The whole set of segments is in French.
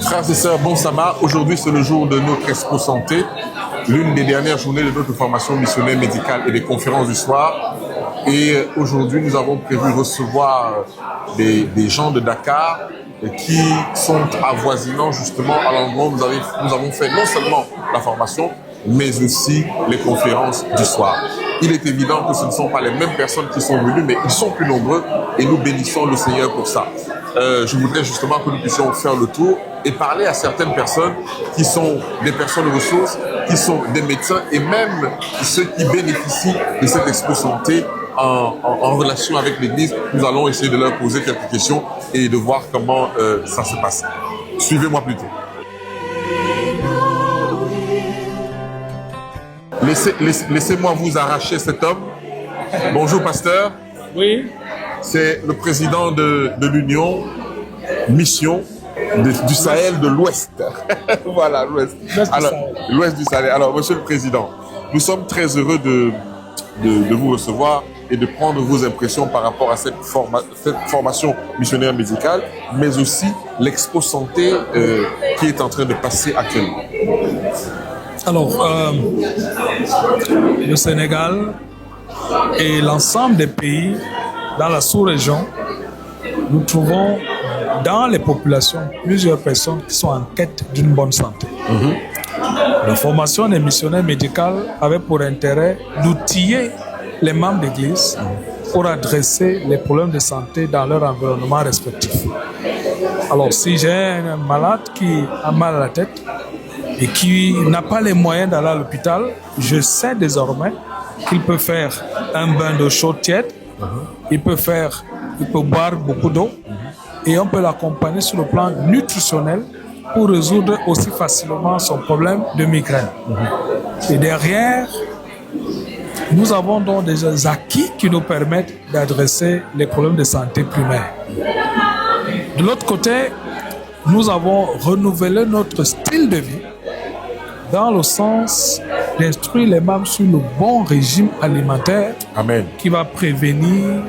Frères et sœurs, bon sabbat. Aujourd'hui, c'est le jour de notre Expo Santé, l'une des dernières journées de notre formation missionnaire médicale et des conférences du soir. Et aujourd'hui, nous avons prévu recevoir des gens de Dakar qui sont avoisinants justement à l'endroit où nous avons fait non seulement la formation, mais aussi les conférences du soir. Il est évident que ce ne sont pas les mêmes personnes qui sont venues, mais ils sont plus nombreux et nous bénissons le Seigneur pour ça. Je voudrais justement que nous puissions faire le tour et parler à certaines personnes qui sont des personnes ressources, qui sont des médecins et même ceux qui bénéficient de cette Expo Santé en relation avec l'Église. Nous allons essayer de leur poser quelques questions et de voir comment ça se passe. Suivez-moi plutôt. Laissez-moi vous arracher cet homme. Bonjour, pasteur. Oui. C'est le président de l'Union Mission du Sahel de l'Ouest. Voilà, l'Ouest. Alors, l'Ouest du Sahel. Alors, monsieur le président, nous sommes très heureux de vous recevoir et de prendre vos impressions par rapport à cette formation missionnaire médicale, mais aussi l'Expo Santé qui est en train de passer actuellement. Alors, le Sénégal et l'ensemble des pays dans la sous-région, nous trouvons dans les populations plusieurs personnes qui sont en quête d'une bonne santé. La formation des missionnaires médicaux avait pour intérêt d'outiller les membres d'Église pour adresser les problèmes de santé dans leur environnement respectif. Alors, si j'ai un malade qui a mal à la tête et qui n'a pas les moyens d'aller à l'hôpital, je sais désormais qu'il peut faire un bain d'eau chaude tiède, il peut boire beaucoup d'eau et on peut l'accompagner sur le plan nutritionnel pour résoudre aussi facilement son problème de migraine. Et derrière, nous avons donc des acquis qui nous permettent d'adresser les problèmes de santé primaires. De l'autre côté, nous avons renouvelé notre style de vie dans le sens d'instruire les membres sur le bon régime alimentaire. Amen. Qui va prévenir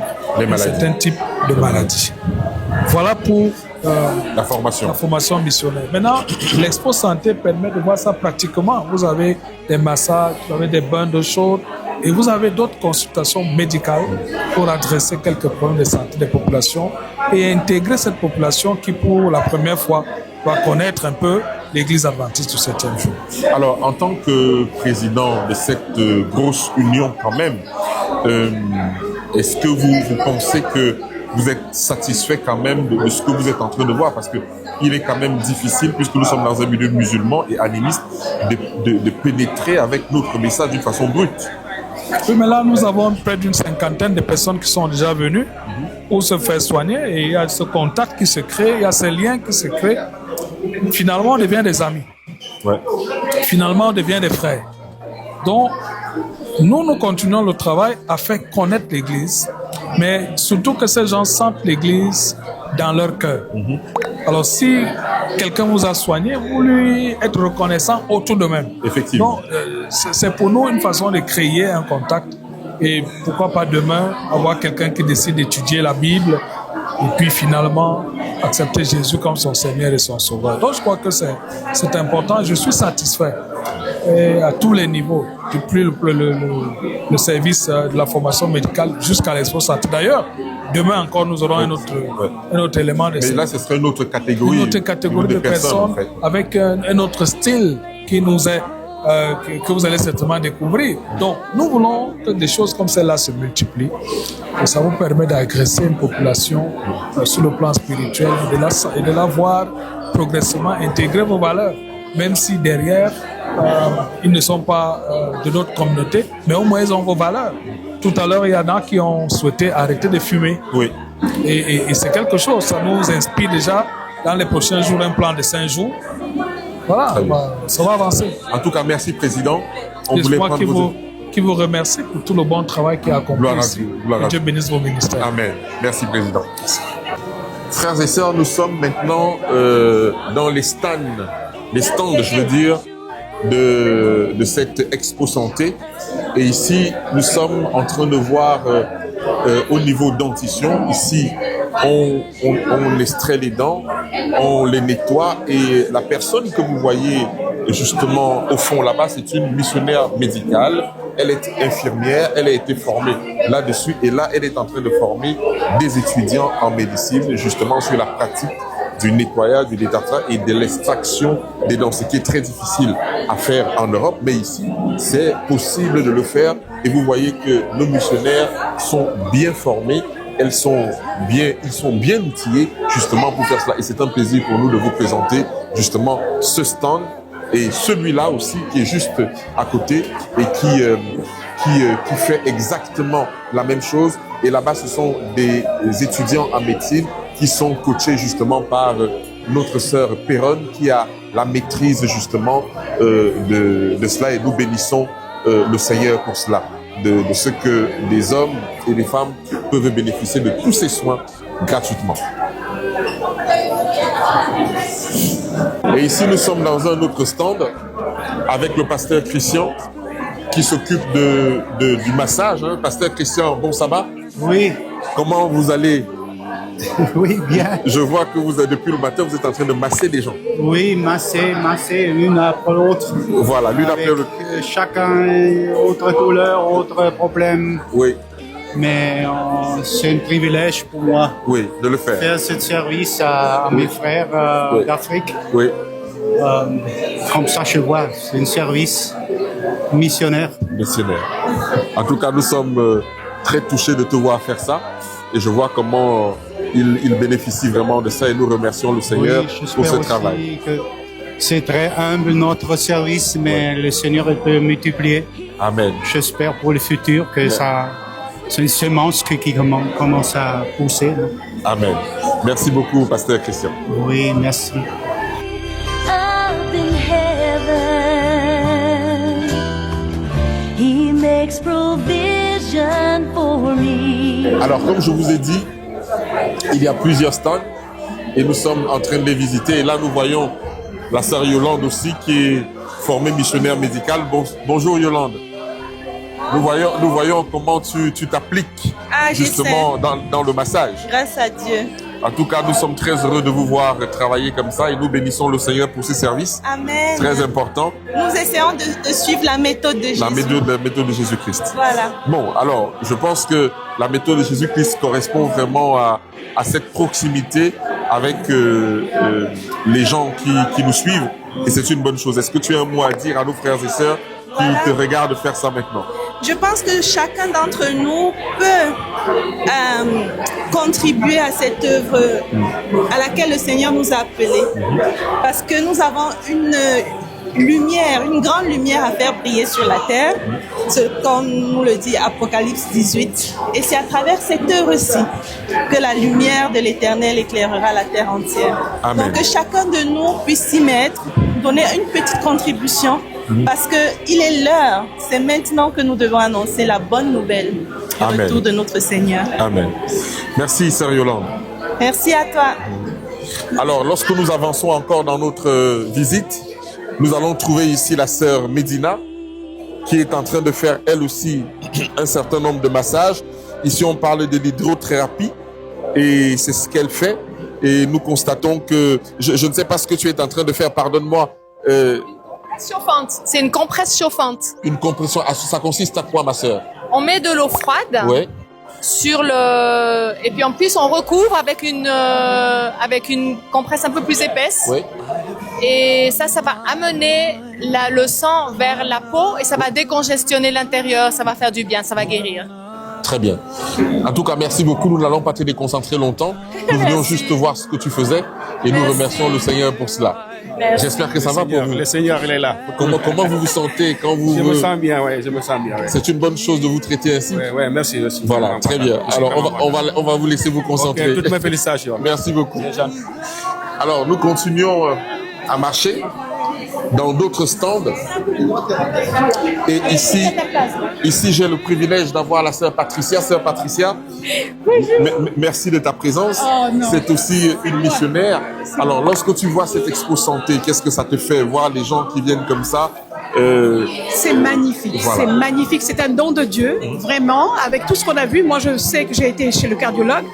certains types de maladies. Voilà pour la formation missionnaire. Maintenant, l'Expo Santé permet de voir ça pratiquement. Vous avez des massages, vous avez des bains d'eau chaude et vous avez d'autres consultations médicales pour adresser quelques problèmes de santé des populations et intégrer cette population qui, pour la première fois, va connaître un peu l'Église adventiste du 7e jour. Alors, en tant que président de cette grosse union quand même, est-ce que vous pensez que vous êtes satisfait quand même de ce que vous êtes en train de voir? Parce qu'il est quand même difficile, puisque nous sommes dans un milieu musulman et animiste, de pénétrer avec notre message d'une façon brute. Oui, mais là, nous avons près d'une cinquantaine de personnes qui sont déjà venues pour se faire soigner et il y a ce contact qui se crée, il y a ce lien qui se crée. Finalement, on devient des amis. Ouais. Finalement, on devient des frères. Donc, nous continuons le travail à faire connaître l'Église, mais surtout que ces gens sentent l'Église dans leur cœur. Alors, si quelqu'un vous a soigné, vous lui êtes reconnaissant autour de même. Effectivement. Donc, c'est pour nous une façon de créer un contact. Et pourquoi pas demain avoir quelqu'un qui décide d'étudier la Bible et puis finalement accepter Jésus comme son Seigneur et son Sauveur. Donc je crois que c'est important. Je suis satisfait et à tous les niveaux, depuis le service de la formation médicale jusqu'à l'Expo Santé. D'ailleurs, demain encore nous aurons un autre élément de Mais là, ce serait une autre catégorie. Une autre catégorie de personnes en fait, avec un autre style qui nous est que vous allez certainement découvrir. Donc, nous voulons que des choses comme celle-là se multiplient et ça vous permet d'agresser une population sur le plan spirituel et de la voir progressivement intégrer vos valeurs, même si derrière, ils ne sont pas de notre communauté, mais au moins ils ont vos valeurs. Tout à l'heure, il y en a qui ont souhaité arrêter de fumer. Oui. Et c'est quelque chose, ça nous inspire déjà dans les prochains jours un plan de 5 jours. Voilà, ça va avancer. En tout cas, merci, Président. J'espère qui vous remercie pour tout le bon travail qui a accompli ici. Que Dieu bénisse vos ministères. Amen. Merci, Président. Merci. Frères et sœurs, nous sommes maintenant dans les stands, je veux dire, de cette Expo Santé. Et ici, nous sommes en train de voir au niveau dentition, ici, on extrait les dents on les nettoie et la personne que vous voyez justement au fond là-bas, c'est une missionnaire médicale. Elle est infirmière, elle a été formée là-dessus et là, elle est en train de former des étudiants en médecine justement sur la pratique du nettoyage, du détartrage et de l'extraction des dents, ce qui est très difficile à faire en Europe, mais ici, c'est possible de le faire et vous voyez que nos missionnaires sont bien formés, ils sont bien outillés justement pour faire cela et c'est un plaisir pour nous de vous présenter justement ce stand et celui-là aussi qui est juste à côté et qui fait exactement la même chose et là-bas ce sont des étudiants en médecine qui sont coachés justement par notre sœur Perronne qui a la maîtrise justement de cela et nous bénissons le Seigneur pour cela, de ce que les hommes et les femmes peuvent bénéficier de tous ces soins gratuitement. Et ici nous sommes dans un autre stand avec le pasteur Christian qui s'occupe du massage. Hein. Pasteur Christian, bon sabbat. Oui. Comment vous allez? Oui, bien. Je vois que vous êtes, depuis le matin, vous êtes en train de masser des gens. Oui, masser, l'une après l'autre. Voilà, l'une après l'autre. Chacun, autre couleur, autre problème. Oui. Mais c'est un privilège pour moi. Oui, de le faire. Faire ce service à mes frères d'Afrique. Oui. Comme ça, je vois, c'est un service missionnaire. Missionnaire. En tout cas, nous sommes très touchés de te voir faire ça. Et je vois comment il bénéficie vraiment de ça et nous remercions le Seigneur pour ce travail. Que c'est très humble notre service, mais le Seigneur peut multiplier. Amen. J'espère pour le futur que ça, c'est une semence qui commence à pousser. Amen. Merci beaucoup, pasteur Christian. Oui, merci. Up in heaven, He makes provision for me. Alors, comme je vous ai dit, il y a plusieurs stands et nous sommes en train de les visiter. Et là, nous voyons la sœur Yolande aussi qui est formée missionnaire médicale. Bonjour Yolande. Nous voyons comment tu t'appliques justement dans le massage. Grâce à Dieu. En tout cas, nous sommes très heureux de vous voir travailler comme ça et nous bénissons le Seigneur pour ces services. Amen. Très important. Nous essayons de suivre la méthode de Jésus. La méthode de Jésus-Christ. Voilà. Bon, alors, je pense que la méthode de Jésus-Christ correspond vraiment à cette proximité avec les gens qui nous suivent et c'est une bonne chose. Est-ce que tu as un mot à dire à nos frères et sœurs qui te regardent faire ça maintenant? Je pense que chacun d'entre nous peut contribuer à cette œuvre à laquelle le Seigneur nous a appelés. Parce que nous avons une lumière, une grande lumière à faire briller sur la terre, comme nous le dit Apocalypse 18. Et c'est à travers cette œuvre-ci que la lumière de l'Éternel éclairera la terre entière. Amen. Donc que chacun de nous puisse s'y mettre, donner une petite contribution. Parce qu'il est l'heure, c'est maintenant que nous devons annoncer la bonne nouvelle du retour de notre Seigneur. Amen. Merci, sœur Yolande. Merci à toi. Alors, lorsque nous avançons encore dans notre visite, nous allons trouver ici la sœur Médina, qui est en train de faire elle aussi un certain nombre de massages. Ici, on parle de l'hydrothérapie et c'est ce qu'elle fait. Et nous constatons que, je ne sais pas ce que tu es en train de faire, pardonne-moi. Chauffante, c'est une compresse chauffante. Une compression, ça consiste à quoi, ma sœur? On met de l'eau froide sur le, et puis en plus on recouvre avec une compresse un peu plus épaisse. Oui. Et ça va amener le sang vers la peau et ça va décongestionner l'intérieur, ça va faire du bien, ça va guérir. Très bien. En tout cas, merci beaucoup. Nous n'allons pas te déconcentrer longtemps. Nous venions juste voir ce que tu faisais et nous remercions le Seigneur pour cela. J'espère que ça va pour vous. Le Seigneur, il est là. Comment vous vous sentez quand vous... Je me sens bien, oui, je me sens bien. Ouais. C'est une bonne chose de vous traiter ainsi. Oui, merci. Voilà, très bien. Alors, on va vous laisser vous concentrer. Okay, toutes mes félicitations. Merci beaucoup. Alors, nous continuons à marcher dans d'autres stands. Et ici j'ai le privilège d'avoir la sœur Patricia. Sœur Patricia, merci de ta présence. C'est aussi une missionnaire. Alors, lorsque tu vois cette expo santé, qu'est-ce que ça te fait voir les gens qui viennent comme ça C'est magnifique, Voilà. c'est magnifique, c'est un don de Dieu, vraiment, avec tout ce qu'on a vu. Moi, je sais que j'ai été chez le cardiologue.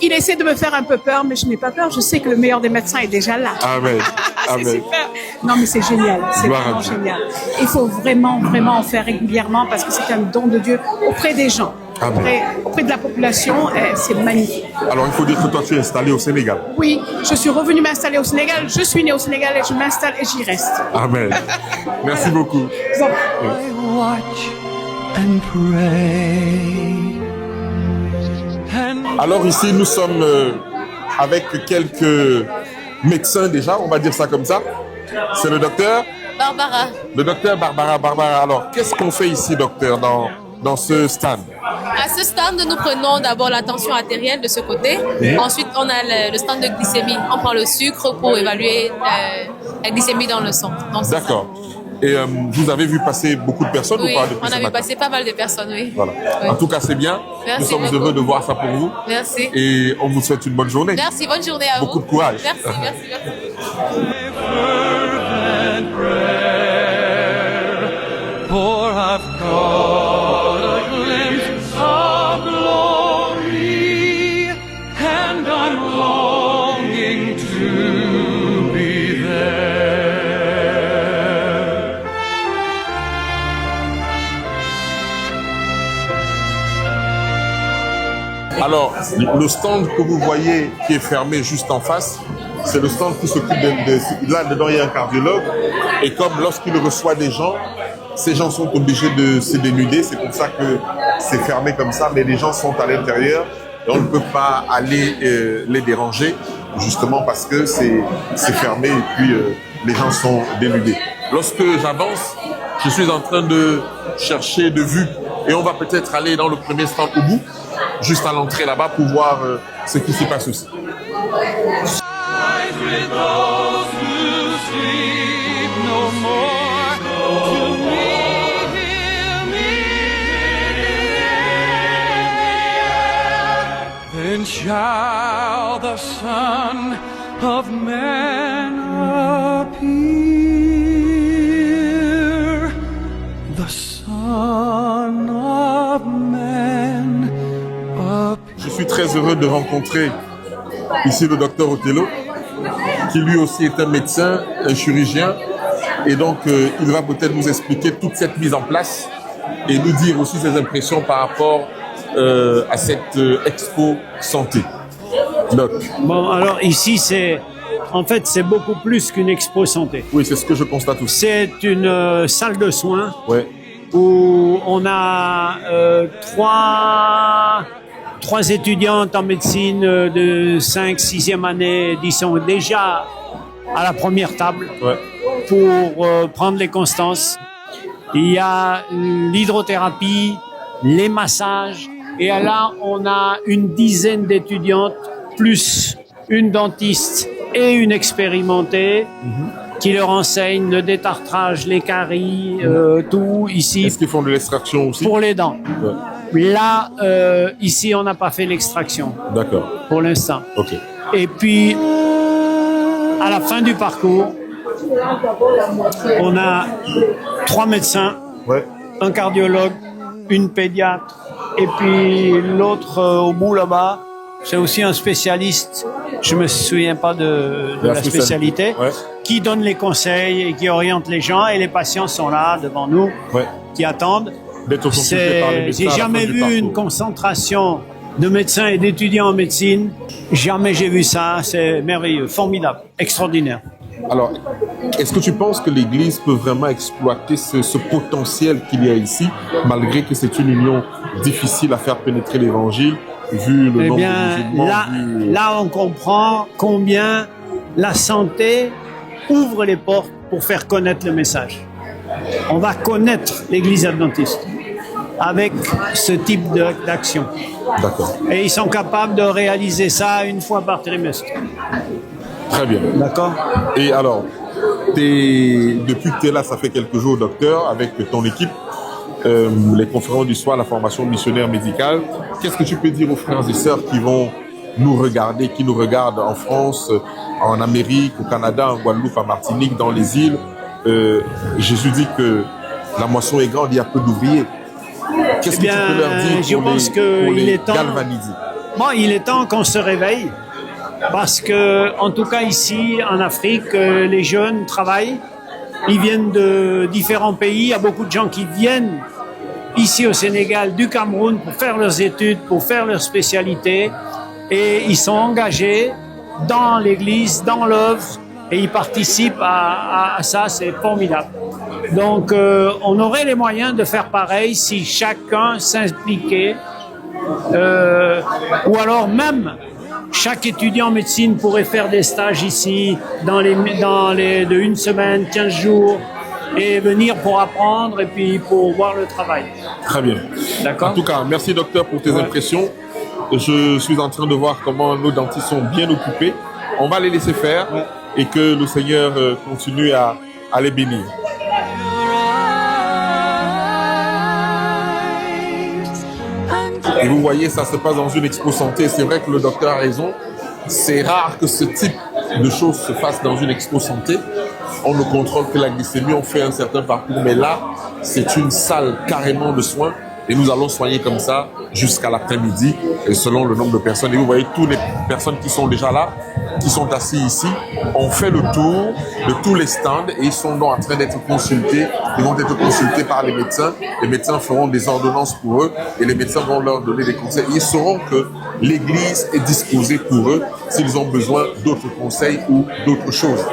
Il essaie de me faire un peu peur, mais je n'ai pas peur. Je sais que le meilleur des médecins est déjà là. Amen. C'est Amen. super. Non, mais c'est génial, c'est Gloire à vraiment Dieu. génial. Il faut vraiment, vraiment en faire régulièrement parce que c'est un don de Dieu auprès des gens, Amen. auprès de la population. C'est magnifique. Alors, il faut dire que toi, tu es installé au Sénégal. Oui, je suis revenue m'installer au Sénégal. Je suis née au Sénégal et je m'installe et j'y reste. Amen. Merci beaucoup. Alors ici, nous sommes avec quelques médecins déjà, on va dire ça comme ça. C'est le docteur Barbara. Le docteur Barbara. Barbara, alors, qu'est-ce qu'on fait ici, docteur, dans ce stand? À ce stand, nous prenons d'abord la tension artérielle de ce côté. Ensuite, on a le stand de glycémie. On prend le sucre pour évaluer la glycémie dans le sang. Donc, c'est D'accord. Et vous avez vu passer beaucoup de personnes ça. Oui, ou pas depuis on ce a vu matin? passer pas mal de personnes, oui. Voilà. Oui. En tout cas, c'est bien. Merci Nous sommes beaucoup. heureux de voir ça pour vous. Merci. Et on vous souhaite une bonne journée. Merci, bonne journée à vous. Beaucoup de courage. Merci, merci, merci. For I've caught a glimpse of glory, and I'm longing to be there. Alors, le stand que vous voyez qui est fermé juste en face, c'est le stand qui s'occupe là, dedans, il y a un cardiologue. Et comme lorsqu'il reçoit des gens, ces gens sont obligés de se dénuder. C'est pour ça que c'est fermé comme ça. Mais les gens sont à l'intérieur et on ne peut pas aller les déranger, justement parce que c'est fermé et puis les gens sont dénudés. Lorsque j'avance, je suis en train de chercher de vue et on va peut-être aller dans le premier stand au bout, juste à l'entrée là-bas pour voir ce qui s'y passe aussi. Rise with those who sleep no more, to meet him in the air. Then shall the Son of Man appear, the Son of Man appear. Je suis très heureux de rencontrer ici le docteur Othello, qui lui aussi est un médecin, un chirurgien. Et donc, il va peut-être nous expliquer toute cette mise en place et nous dire aussi ses impressions par rapport à cette expo santé. Doc. Bon, alors ici, c'est beaucoup plus qu'une expo santé. Oui, c'est ce que je constate aussi. C'est une salle de soins Ouais. où on a trois étudiantes en médecine de 5e, 6e année, qui sont déjà à la première table Ouais. pour prendre les constances. Il y a l'hydrothérapie, les massages, et là, on a une dizaine d'étudiantes, plus une dentiste et une expérimentée, qui leur enseignent le détartrage, les caries, tout ici. Est-ce qu'ils font de l'extraction aussi? Pour les dents. Ouais. Là, ici, on n'a pas fait l'extraction D'accord. pour l'instant. Ok. Et puis, à la fin du parcours, on a 3 médecins, Ouais. un cardiologue, une pédiatre, et puis l'autre au bout là-bas, c'est aussi un spécialiste, je me souviens pas de la spécialité, Ouais. qui donne les conseils et qui oriente les gens, et les patients sont là devant nous, Ouais. qui attendent. D'être consulté par les médecins J'ai à la fin jamais du vu parcours. une concentration de médecins et d'étudiants en médecine. Jamais j'ai vu ça. C'est merveilleux, formidable, extraordinaire. Alors, est-ce que tu penses que l'Église peut vraiment exploiter ce potentiel qu'il y a ici, malgré que c'est une union difficile à faire pénétrer l'Évangile, vu le Eh nombre bien, de musulmans là, on comprend combien la santé ouvre les portes pour faire connaître le message. On va connaître l'Église adventiste avec ce type d'action. D'accord. Et ils sont capables de réaliser ça une fois par trimestre. Très bien. D'accord. Et alors, depuis que tu es là, ça fait quelques jours, docteur, avec ton équipe, les conférences du soir, la formation missionnaire médicale. Qu'est-ce que tu peux dire aux frères et sœurs qui vont nous regarder, qui nous regardent en France, en Amérique, au Canada, en Guadeloupe, en Martinique, dans les îles, Jésus dit que la moisson est grande, il y a peu d'ouvriers. Qu'est-ce que tu peux leur dire je pense pour qu'il les est temps. galvaniser? Bon, il est temps qu'on se réveille parce que, en tout cas ici en Afrique, les jeunes travaillent. Ils viennent de différents pays. Il y a beaucoup de gens qui viennent ici au Sénégal, du Cameroun, pour faire leurs études, pour faire leur spécialité. Et ils sont engagés dans l'église, dans l'œuvre, et ils participent à ça. C'est formidable. Donc, on aurait les moyens de faire pareil si chacun s'impliquait. Ou alors même chaque étudiant en médecine pourrait faire des stages ici de une semaine, 15 jours et venir pour apprendre et puis pour voir le travail. Très bien. D'accord. En tout cas, merci docteur pour tes impressions. Je suis en train de voir comment nos dentistes sont bien occupés. On va les laisser faire et que le Seigneur continue à les bénir. Et vous voyez, ça se passe dans une expo santé. C'est vrai que le docteur a raison. C'est rare que ce type de choses se fasse dans une expo santé. On ne contrôle que la glycémie, on fait un certain parcours. Mais là, c'est une salle carrément de soins. Et nous allons soigner comme ça jusqu'à l'après-midi, selon le nombre de personnes. Et vous voyez, toutes les personnes qui sont déjà là, qui sont assis ici, ont fait le tour de tous les stands et ils sont donc en train d'être consultés. Ils vont être consultés par les médecins. Les médecins feront des ordonnances pour eux et les médecins vont leur donner des conseils. Ils sauront que l'Église est disposée pour eux s'ils ont besoin d'autres conseils ou d'autres choses.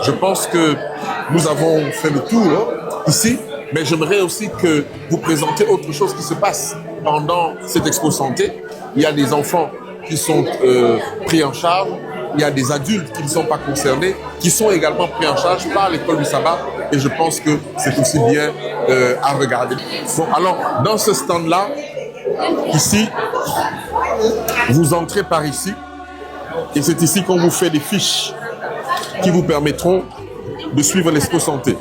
Je pense que nous avons fait le tour ici. Mais j'aimerais aussi que vous présentiez autre chose qui se passe pendant cette expo santé. Il y a des enfants qui sont pris en charge. Il y a des adultes qui ne sont pas concernés, qui sont également pris en charge par l'école du sabbat. Et je pense que c'est aussi bien à regarder. Bon, alors, dans ce stand-là, ici, vous entrez par ici. Et c'est ici qu'on vous fait des fiches qui vous permettront de suivre l'expo santé.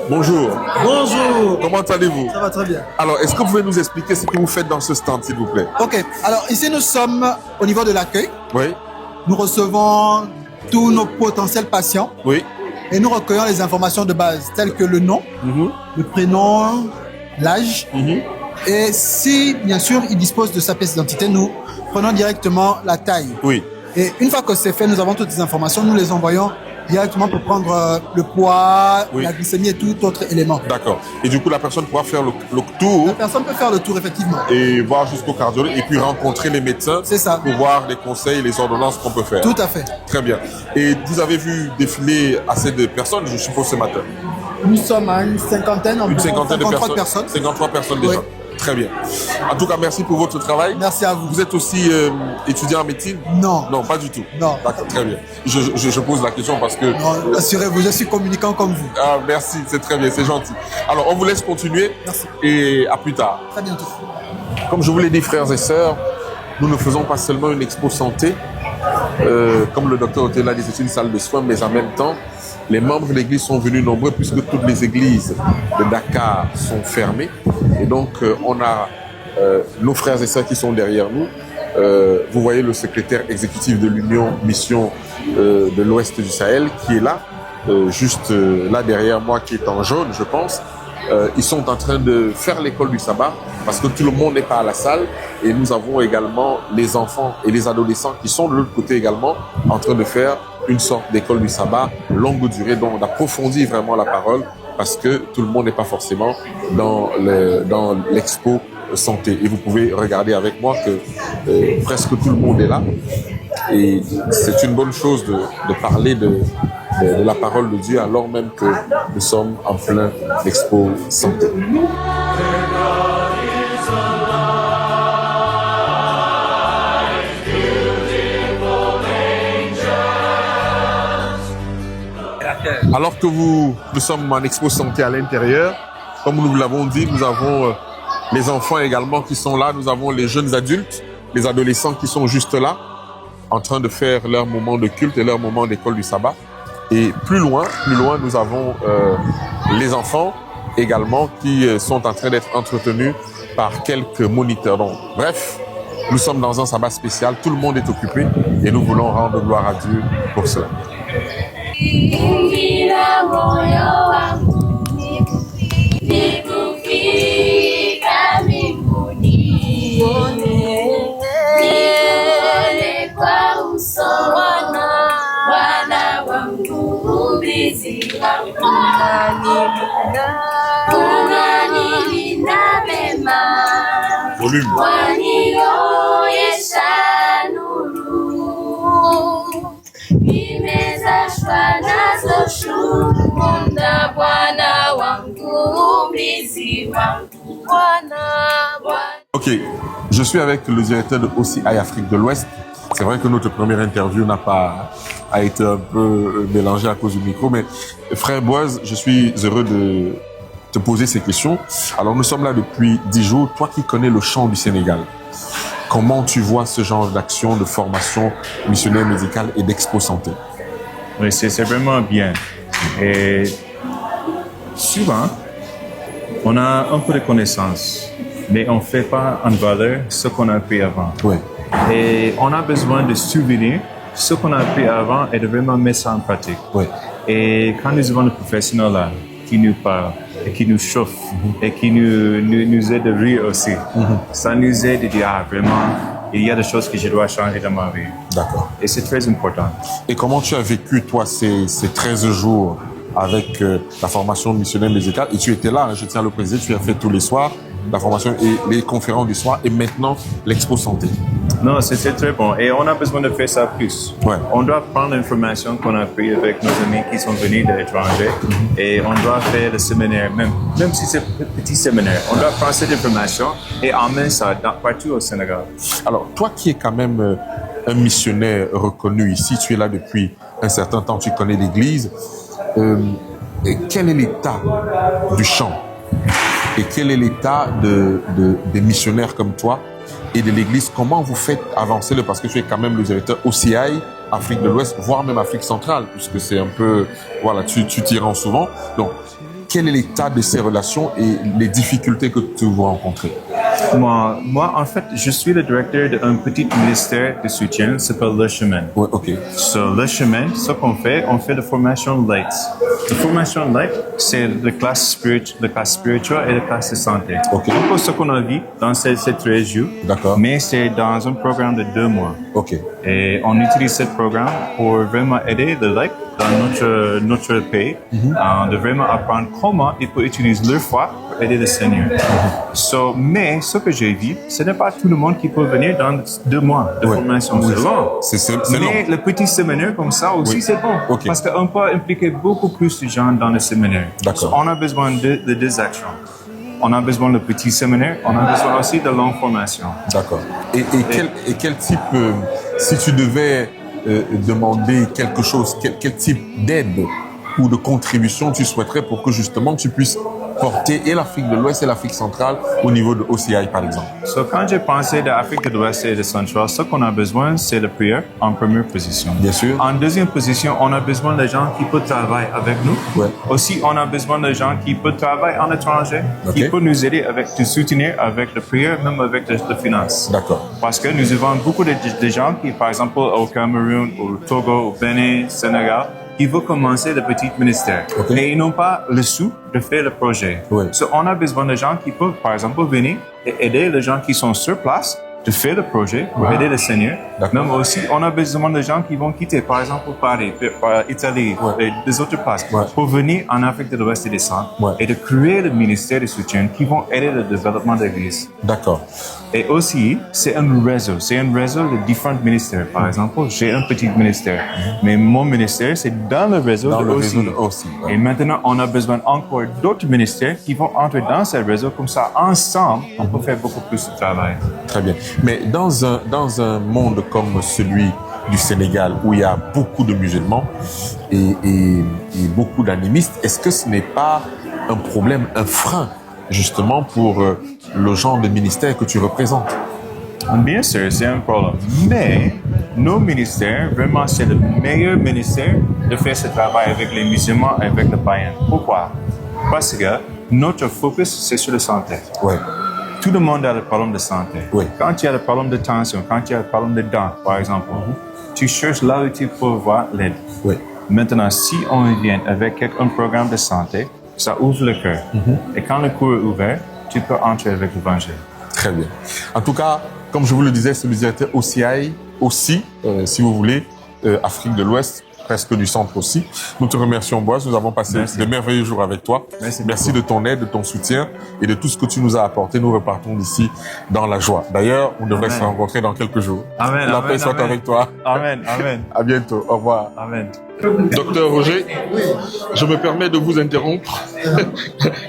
Bonjour. Bonjour. Comment allez-vous? Ça va très bien. Alors, est-ce que vous pouvez nous expliquer ce que vous faites dans ce stand, s'il vous plaît? Ok. Alors, ici, nous sommes au niveau de l'accueil. Oui. Nous recevons tous nos potentiels patients. Oui. Et nous recueillons les informations de base, telles que le nom, le prénom, l'âge. Et si, bien sûr, il dispose de sa pièce d'identité, nous prenons directement la taille. Oui. Et une fois que c'est fait, nous avons toutes les informations, nous les envoyons directement pour prendre le poids, la glycémie et tout autre élément. D'accord. Et du coup, la personne pourra faire le tour. La personne peut faire le tour, effectivement. Et voir jusqu'au cardiologue et puis rencontrer les médecins. C'est ça. Pour voir les conseils et les ordonnances qu'on peut faire. Tout à fait. Très bien. Et vous avez vu défiler assez de personnes, je suppose, ce matin? Nous sommes à une cinquantaine, environ, une cinquantaine de 53 personnes. 53 personnes déjà. Oui. Très bien. En tout cas, merci pour votre travail. Merci à vous. Vous êtes aussi étudiant en médecine? Non. Non, pas du tout. Non. D'accord, très bien. Je pose la question parce que... Non, assurez-vous, je suis communicant comme vous. Ah, merci, c'est très bien, c'est gentil. Alors, on vous laisse continuer. Merci. Et à plus tard. Très bientôt. Comme je vous l'ai dit, frères et sœurs, nous ne faisons pas seulement une expo santé. Comme le docteur Otel l'a dit, c'est une salle de soins, mais en même temps, les membres de l'église sont venus nombreux puisque toutes les églises de Dakar sont fermées. Et donc, on a nos frères et sœurs qui sont derrière nous. Vous voyez le secrétaire exécutif de l'Union Mission de l'Ouest du Sahel qui est là, juste là derrière moi, qui est en jaune, je pense. Ils sont en train de faire l'école du sabbat parce que tout le monde n'est pas à la salle. Et nous avons également les enfants et les adolescents qui sont de l'autre côté également en train de faire une sorte d'école du sabbat longue durée, dont on approfondit vraiment la parole parce que tout le monde n'est pas forcément dans l'expo santé. Et vous pouvez regarder avec moi que presque tout le monde est là. Et c'est une bonne chose de parler de la parole de Dieu alors même que nous sommes en plein expo santé. Alors que nous sommes en expo santé à l'intérieur, comme nous l'avons dit, nous avons les enfants également qui sont là, nous avons les jeunes adultes, les adolescents qui sont juste là, en train de faire leur moment de culte et leur moment d'école du sabbat. Et plus loin, nous avons les enfants également qui sont en train d'être entretenus par quelques moniteurs. Donc, bref, nous sommes dans un sabbat spécial, tout le monde est occupé et nous voulons rendre gloire à Dieu pour cela. Volume. Ok, je suis avec le directeur de OCI Afrique de l'Ouest. C'est vrai que notre première interview a été un peu mélangée à cause du micro, mais frère Boise, je suis heureux de te poser ces questions. Alors nous sommes là depuis 10 jours. Toi qui connais le champ du Sénégal, comment tu vois ce genre d'action, de formation missionnaire médicale et d'expo santé? Oui, c'est vraiment bien. Et souvent, on a un peu de connaissances, mais on ne fait pas en valeur ce qu'on a appris avant. Oui. Et on a besoin de souvenir ce qu'on a appris avant et de vraiment mettre ça en pratique. Oui. Et quand nous avons des professionnels là qui nous parlent et qui nous chauffent et qui nous aident à rire aussi, ça nous aide à dire, ah, vraiment, il y a des choses que je dois changer dans ma vie. D'accord. Et c'est très important. Et comment tu as vécu, toi, ces 13 jours avec la formation missionnaire médicale? Et tu étais là, hein, je tiens à le préciser, tu as fait tous les soirs la formation et les conférences du soir et maintenant l'expo santé. Non, c'est très bon. Et on a besoin de faire ça plus. Ouais. On doit prendre l'information qu'on a pris avec nos amis qui sont venus de l'étranger et on doit faire le séminaire, même si c'est un petit séminaire. On doit prendre cette information et emmener ça partout au Sénégal. Alors, toi qui es quand même un missionnaire reconnu ici, tu es là depuis un certain temps, tu connais l'Église. Quel est l'état du champ et quel est l'état des missionnaires comme toi et de l'Église? Comment vous faites avancer parce que tu es quand même le directeur OCI Afrique de l'Ouest, voire même Afrique centrale, puisque c'est un peu, voilà, tu t'y rends souvent. Donc, quel est l'état de ces relations et les difficultés que tu vous rencontrez? Moi, en fait, je suis le directeur d'un petit ministère de soutien, ça s'appelle Le Chemin. Ouais, ok. So, Le Chemin, ce qu'on fait, on fait de formation light. La formation light, c'est la classe spirituelle et la classe de santé. Ok. Un peu ce qu'on a vu dans ces 13 jours. D'accord. Mais c'est dans un programme de 2 mois. Ok. Et on utilise ce programme pour vraiment aider les laïcs dans notre pays, de vraiment apprendre comment ils peuvent utiliser leur foi pour aider le Seigneur. Mais ce que j'ai vu, ce n'est pas tout le monde qui peut venir dans 2 mois de formation. Oui. C'est long. C'est long. Mais le petit séminaire comme ça aussi, c'est bon. Okay. Parce qu'on peut impliquer beaucoup plus de gens dans le séminaire. D'accord. On a besoin de 2 actions. On a besoin de petits séminaires, on a besoin aussi de longue formation. D'accord. Et quel type, si tu devais demander quelque chose, quel type d'aide ou de contribution tu souhaiterais pour que justement tu puisses porter et l'Afrique de l'Ouest et l'Afrique centrale au niveau de OCI par exemple? Quand j'ai pensé d'Afrique de l'Ouest et de Centrale, ce qu'on a besoin, c'est la prière en première position. Bien sûr. En deuxième position, on a besoin de gens qui peuvent travailler avec nous. Ouais. Aussi, on a besoin de gens qui peuvent travailler en étranger, qui peuvent nous aider nous soutenir avec la prière, même avec la finance. D'accord. Parce que nous avons beaucoup de gens qui, par exemple, au Cameroun, au Togo, au Bénin, Sénégal, qui veulent commencer le petit ministère. Okay. Et ils n'ont pas le sou de faire le projet. Oui. So, on a besoin de gens qui peuvent, par exemple, venir et aider les gens qui sont sur place de faire le projet pour aider le Seigneur. Mais aussi, on a besoin de gens qui vont quitter, par exemple, Paris, Italie, et des autres places, pour venir en Afrique de l'Ouest et des Centres et de créer le ministère de soutien qui vont aider le développement de l'Église. D'accord. Et aussi, c'est un réseau de différents ministères. Par exemple, j'ai un petit ministère, mais mon ministère, c'est dans le réseau de OCI. Et maintenant, on a besoin encore d'autres ministères qui vont entrer dans ce réseau. Comme ça, ensemble, on peut faire beaucoup plus de travail. Très bien. Mais dans un monde comme celui du Sénégal, où il y a beaucoup de musulmans et beaucoup d'animistes, est-ce que ce n'est pas un problème, un frein, justement, pour le genre de ministère que tu représentes? Bien sûr, c'est un problème. Mais nos ministères, vraiment, c'est le meilleur ministère de faire ce travail avec les musulmans et avec les païens. Pourquoi? Parce que notre focus, c'est sur la santé. Ouais. Tout le monde a le problème de santé. Oui. Quand tu as le problème de tension, quand tu as le problème de dents, par exemple, tu cherches là où tu peux voir l'aide. Oui. Maintenant, si on vient avec un programme de santé, ça ouvre le cœur. Et quand le cœur est ouvert, tu peux entrer avec l'évangile. Très bien. En tout cas, comme je vous le disais, c'est le directeur OCI, aussi, si vous voulez, Afrique de l'Ouest, presque du centre aussi. Nous te remercions, Boaz. Nous avons passé de merveilleux jours avec toi. Merci de ton aide, de ton soutien et de tout ce que tu nous as apporté. Nous repartons d'ici dans la joie. D'ailleurs, on devrait se rencontrer dans quelques jours. Amen. La paix soit avec toi. Amen. Amen. À bientôt. Au revoir. Amen. Docteur Roger, je me permets de vous interrompre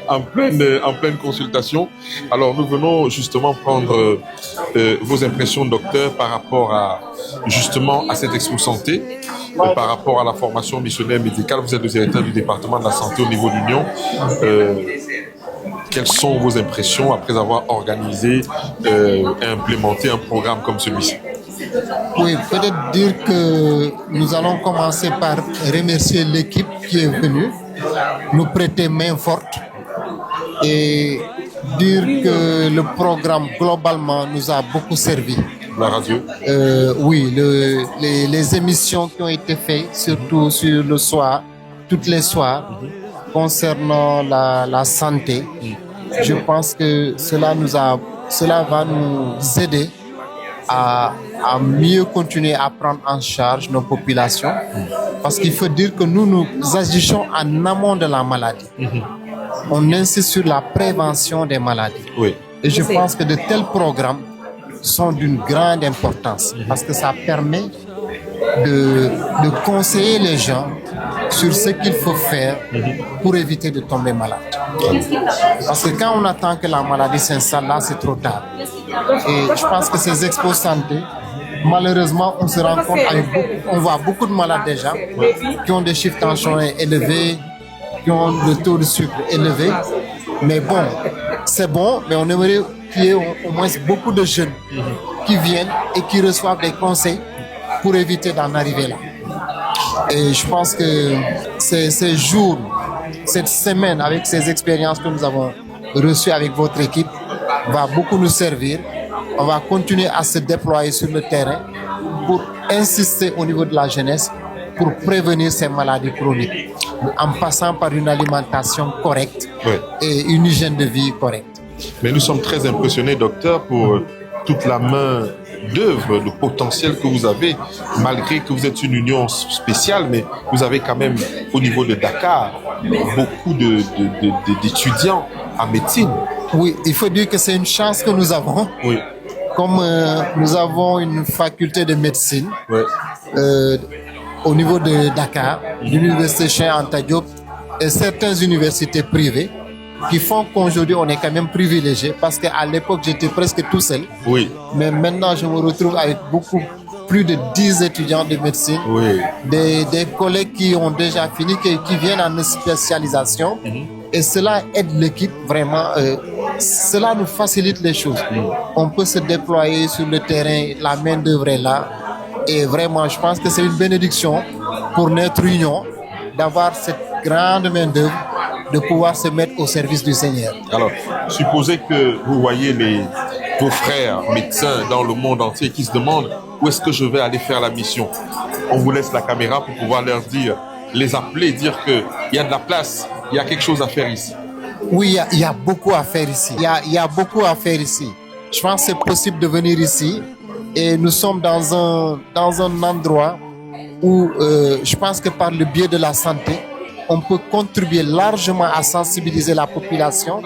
en pleine consultation. Alors, nous venons justement prendre vos impressions, docteur, par rapport à cette Expo Santé, par rapport à la formation missionnaire médicale. Vous êtes le directeur du département de la santé au niveau de l'Union. Quelles sont vos impressions après avoir organisé et implémenté un programme comme celui-ci? Oui, peut-être dire que nous allons commencer par remercier l'équipe qui est venue, nous prêter main forte et dire que le programme globalement nous a beaucoup servi. La radio? Oui, les émissions qui ont été faites, surtout sur le soir, toutes les soirs, concernant la santé, je pense que cela va nous aider à mieux continuer à prendre en charge nos populations. Parce qu'il faut dire que nous agissons en amont de la maladie. On insiste sur la prévention des maladies. Oui. Et je pense que de tels programmes sont d'une grande importance parce que ça permet de conseiller les gens sur ce qu'il faut faire pour éviter de tomber malade. Parce que quand on attend que la maladie s'installe, là, c'est trop tard. Et je pense que ces expos santé, malheureusement, on se rend compte, on voit beaucoup de malades déjà qui ont des chiffres tension élevés, qui ont le taux de sucre élevé. Mais bon, c'est bon, mais on aimerait qu'il y ait au moins beaucoup de jeunes qui viennent et qui reçoivent des conseils pour éviter d'en arriver là. Et je pense que ces jours, cette semaine, avec ces expériences que nous avons reçues avec votre équipe, va beaucoup nous servir. On va continuer à se déployer sur le terrain pour insister au niveau de la jeunesse pour prévenir ces maladies chroniques en passant par une alimentation correcte et une hygiène de vie correcte. Mais nous sommes très impressionnés, docteur, pour toute la main d'œuvre, le potentiel que vous avez, malgré que vous êtes une union spéciale, mais vous avez quand même, au niveau de Dakar, beaucoup d'étudiants en médecine. Oui, il faut dire que c'est une chance que nous avons. Oui. Comme nous avons une faculté de médecine au niveau de Dakar, l'université Cheikh Anta Diop et certaines universités privées qui font qu'aujourd'hui on est quand même privilégié parce qu'à l'époque j'étais presque tout seul. Oui. Mais maintenant je me retrouve avec plus de 10 étudiants de médecine, des collègues qui ont déjà fini, qui viennent en spécialisation. Et cela aide l'équipe vraiment, cela nous facilite les choses. On peut se déployer sur le terrain, la main d'œuvre est là. Et vraiment, je pense que c'est une bénédiction pour notre union d'avoir cette grande main d'œuvre, de pouvoir se mettre au service du Seigneur. Alors, supposez que vous voyez vos frères médecins dans le monde entier qui se demandent où est-ce que je vais aller faire la mission. On vous laisse la caméra pour pouvoir leur dire, les appeler, dire qu'il y a de la place, il y a quelque chose à faire ici. Oui, il y a beaucoup à faire ici. Il y a beaucoup à faire ici. Je pense que c'est possible de venir ici et nous sommes dans un endroit où je pense que par le biais de la santé, on peut contribuer largement à sensibiliser la population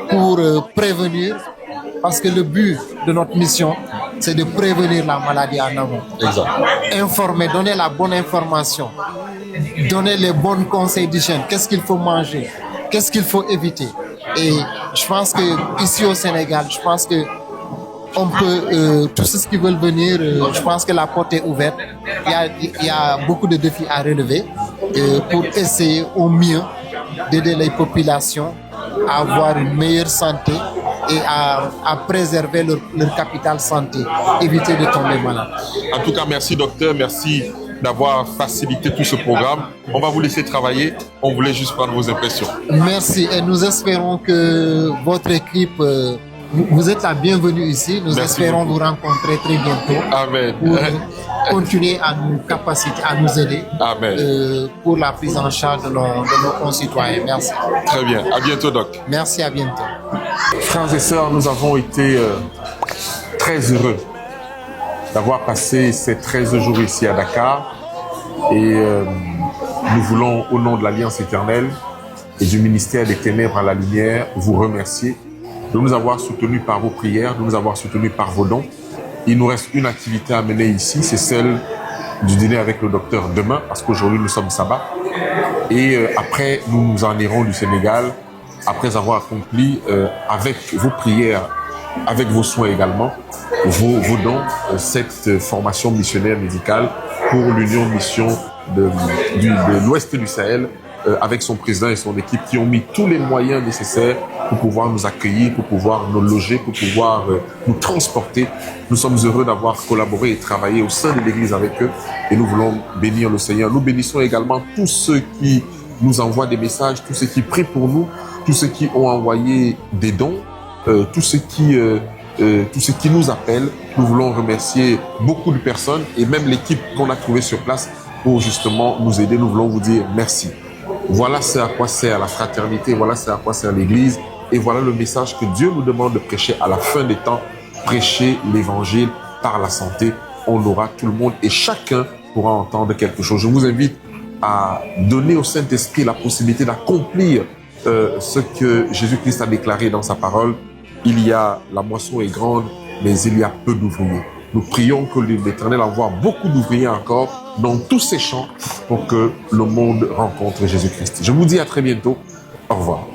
pour prévenir, parce que le but de notre mission, c'est de prévenir la maladie en amont. Exact. Informer, donner la bonne information, donner les bons conseils d'hygiène. Qu'est-ce qu'il faut manger? Qu'est-ce qu'il faut éviter? Et je pense que ici au Sénégal, je pense que on peut, tous ceux qui veulent venir, je pense que la porte est ouverte. Il y a beaucoup de défis à relever pour essayer au mieux d'aider les populations à avoir une meilleure santé et à préserver leur capital santé, éviter de tomber malade. En tout cas, merci docteur, merci d'avoir facilité tout ce programme. On va vous laisser travailler, on voulait juste prendre vos impressions. Merci et nous espérons que votre équipe, vous êtes la bienvenue ici. Nous espérons vous rencontrer très bientôt. Amen. Pour continuer à nous capaciter, à nous aider. Amen. Pour la prise en charge de nos concitoyens. Merci. Très bien. À bientôt, Doc. Merci, à bientôt. Frères et sœurs, nous avons été très heureux d'avoir passé ces 13 jours ici à Dakar. Et nous voulons, au nom de l'Alliance éternelle et du ministère des Ténèbres à la Lumière, vous remercier de nous avoir soutenus par vos prières, de nous avoir soutenus par vos dons. Il nous reste une activité à mener ici, c'est celle du dîner avec le docteur demain, parce qu'aujourd'hui nous sommes sabbat. Et après, nous nous en irons du Sénégal, après avoir accompli avec vos prières, avec vos soins également, vos dons, cette formation missionnaire médicale pour l'Union Mission de l'Ouest du Sahel, avec son président et son équipe qui ont mis tous les moyens nécessaires pour pouvoir nous accueillir, pour pouvoir nous loger, pour pouvoir nous transporter. Nous sommes heureux d'avoir collaboré et travaillé au sein de l'Église avec eux et nous voulons bénir le Seigneur. Nous bénissons également tous ceux qui nous envoient des messages, tous ceux qui prient pour nous, tous ceux qui ont envoyé des dons, tous ceux qui nous appellent. Nous voulons remercier beaucoup de personnes et même l'équipe qu'on a trouvée sur place pour justement nous aider. Nous voulons vous dire merci. Voilà ce à quoi sert la fraternité, voilà ce à quoi sert l'Église et voilà le message que Dieu nous demande de prêcher à la fin des temps. Prêcher l'Évangile par la santé. On aura tout le monde et chacun pourra entendre quelque chose. Je vous invite à donner au Saint-Esprit la possibilité d'accomplir ce que Jésus-Christ a déclaré dans sa parole. Il y a, la moisson est grande, mais il y a peu d'ouvriers. Nous prions que l'Éternel envoie beaucoup d'ouvriers encore dans tous ces champs pour que le monde rencontre Jésus-Christ. Je vous dis à très bientôt. Au revoir.